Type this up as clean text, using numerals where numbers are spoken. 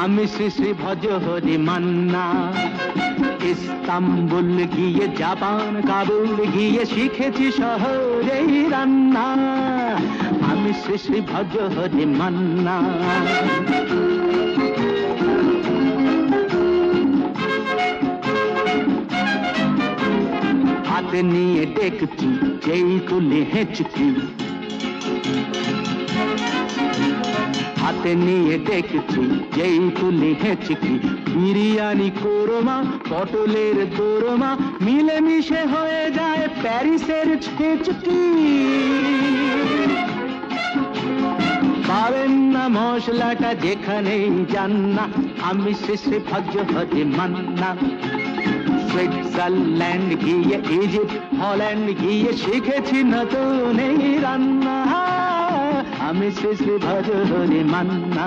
আমি শ্রী শ্রী ভজ হরি মান্না। ইস্তাম্বুল গিয়ে জাপান কাবুল গিয়ে শিখেছি শহরেই রান্না। আমি শ্রী শ্রী ভজ হরি মান্না। হাতে নিয়ে দেখছি যেই তুলি হেঁচকি, হাতে নিয়ে দেখছি যেই তুলি হেঁচকি। বিরিয়ানি কোরমা পটলের দোরমা মিলেমিশে হয়ে যায় প্যারিসের ছেচকি। পাবেন না মশলাটা যেখানেই যান না। আমি শ্রী শ্রী ভজ হরি মান্না। সুইজারল্যান্ড গিয়ে ইজিপ্ট হল্যান্ড গিয়ে শিখেছি নতুন এই রান্না। আমি শ্রী শ্রী ভজ হরি মান্না।